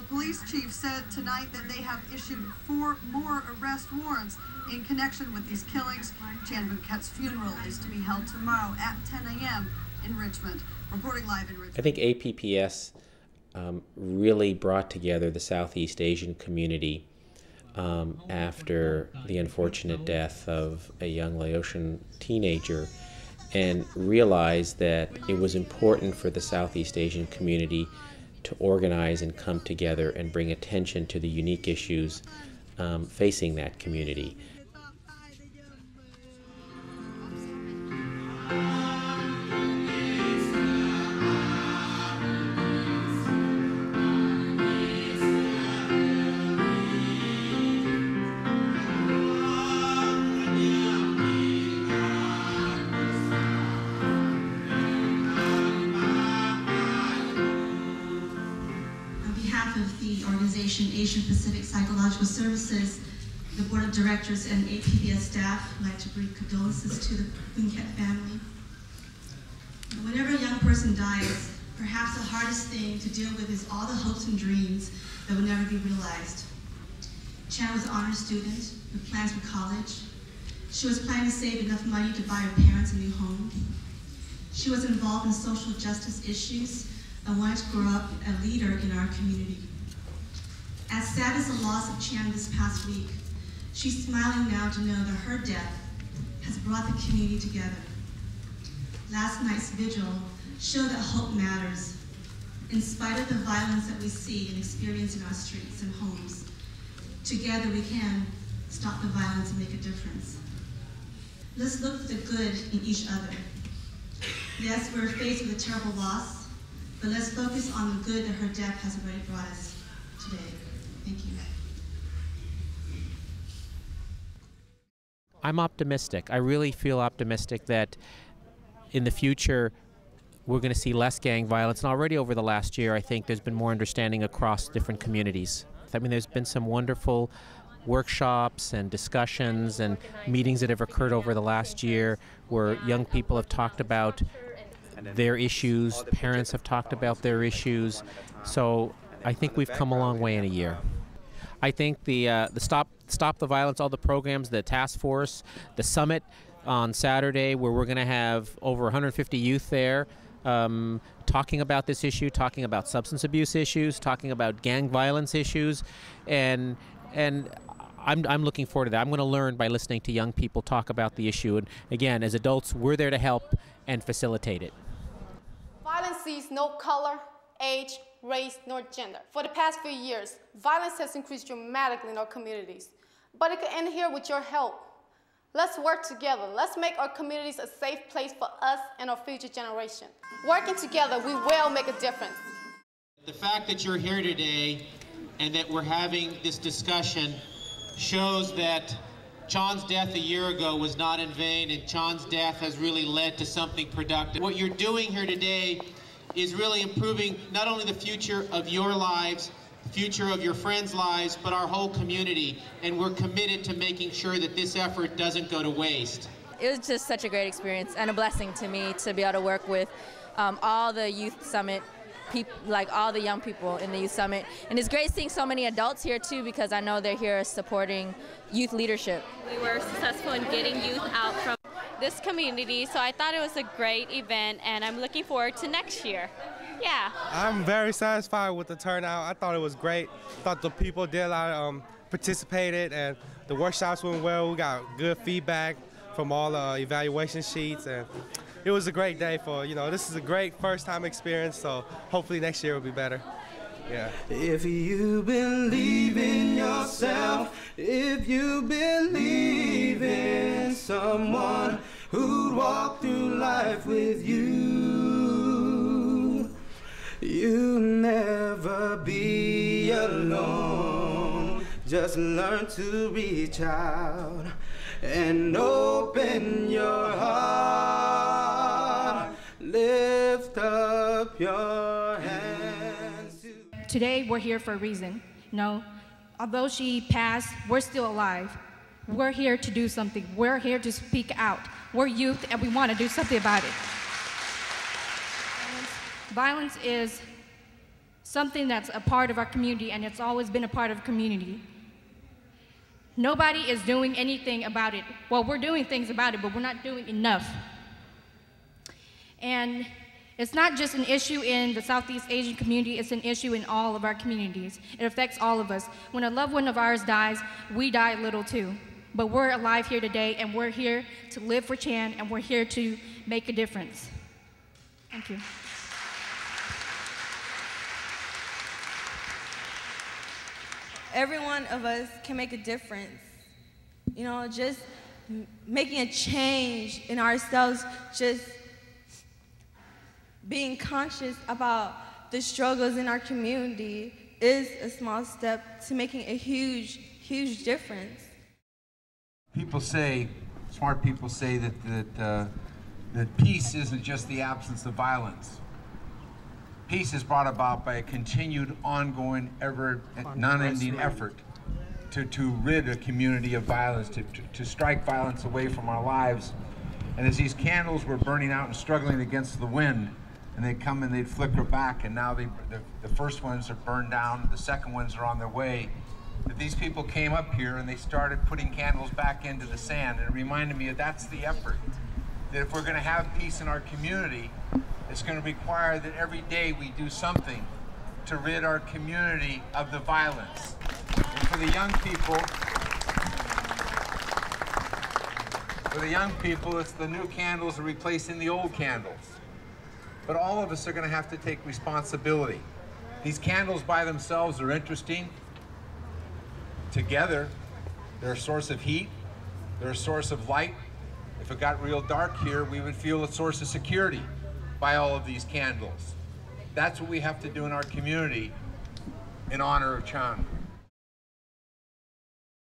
police chief said tonight that they have issued 4 more arrest warrants in connection with these killings. Chan Bunkett's funeral is to be held tomorrow at 10 a.m. in Richmond. Reporting live in Richmond. I think APPS really brought together the Southeast Asian community after the unfortunate death of a young Laotian teenager, and realized that it was important for the Southeast Asian community to organize and come together and bring attention to the unique issues facing that community. Asian Pacific Psychological Services, the Board of Directors and APPS staff would like to bring condolences to the Bunkett family. Whenever a young person dies, perhaps the hardest thing to deal with is all the hopes and dreams that will never be realized. Chan was an honor student with plans for college. She was planning to save enough money to buy her parents a new home. She was involved in social justice issues and wanted to grow up a leader in our community. As sad as the loss of Chan this past week, she's smiling now to know that her death has brought the community together. Last night's vigil showed that hope matters. In spite of the violence that we see and experience in our streets and homes, together we can stop the violence and make a difference. Let's look for the good in each other. Yes, we're faced with a terrible loss, but let's focus on the good that her death has already brought us today. Thank you. I'm optimistic. I really feel optimistic that in the future we're going to see less gang violence. And already over the last year, I think there's been more understanding across different communities. I mean, there's been some wonderful workshops and discussions and meetings that have occurred over the last year where young people have talked about their issues, parents have talked about their issues. So I think we've come a long way in a year. I think the Stop the Violence, all the programs, the task force, the summit on Saturday, where we're going to have over 150 youth there talking about this issue, talking about substance abuse issues, talking about gang violence issues, and I'm looking forward to that. I'm going to learn by listening to young people talk about the issue. And again, as adults, we're there to help and facilitate it. Violence sees no color, age, race, nor gender. For the past few years, violence has increased dramatically in our communities. But it could end here with your help. Let's work together. Let's make our communities a safe place for us and our future generation. Working together, we will make a difference. The fact that you're here today and that we're having this discussion shows that Chan's death a year ago was not in vain, and Chan's death has really led to something productive. What you're doing here today is really improving not only the future of your lives, the future of your friends' lives, but our whole community. And we're committed to making sure that this effort doesn't go to waste. It was just such a great experience and a blessing to me to be able to work with all the Youth Summit like all the young people in the Youth Summit. And it's great seeing so many adults here too, because I know they're here supporting youth leadership. We were successful in getting youth out from this community, so I thought it was a great event, and I'm looking forward to next year. Yeah. I'm very satisfied with the turnout. I thought it was great. I thought the people did a lot, participated, and the workshops went well. We got good feedback from all the evaluation sheets, and it was a great day for, this is a great first-time experience, so hopefully next year will be better. Yeah. If you believe in yourself, if you believe in someone who'd walk through life with you, you'll never be alone. Just learn to reach out and open your heart. Lift up your hands. Today we're here for a reason. Although she passed, we're still alive. We're here to do something. We're here to speak out. We're youth and we want to do something about it. Violence is something that's a part of our community, and it's always been a part of the community. Nobody is doing anything about it. Well, we're doing things about it, but we're not doing enough. And it's not just an issue in the Southeast Asian community, it's an issue in all of our communities. It affects all of us. When a loved one of ours dies, we die a little too. But we're alive here today, and we're here to live for Chan, and we're here to make a difference. Thank you. Every one of us can make a difference. You know, just making a change in ourselves, just being conscious about the struggles in our community is a small step to making a huge, huge difference. People say, smart people say that peace isn't just the absence of violence. Peace is brought about by a continued, ongoing, ever non-ending effort to rid a community of violence, to strike violence away from our lives. And as these candles were burning out and struggling against the wind, and they'd come and they'd flicker back, and now the first ones are burned down, the second ones are on their way, that these people came up here and they started putting candles back into the sand, and it reminded me that that's the effort. That if we're going to have peace in our community, it's going to require that every day we do something to rid our community of the violence. And for the young people, it's the new candles are replacing the old candles. But all of us are going to have to take responsibility. These candles by themselves are interesting. Together, they're a source of heat, they're a source of light. If it got real dark here, we would feel a source of security by all of these candles. That's what we have to do in our community in honor of Chan.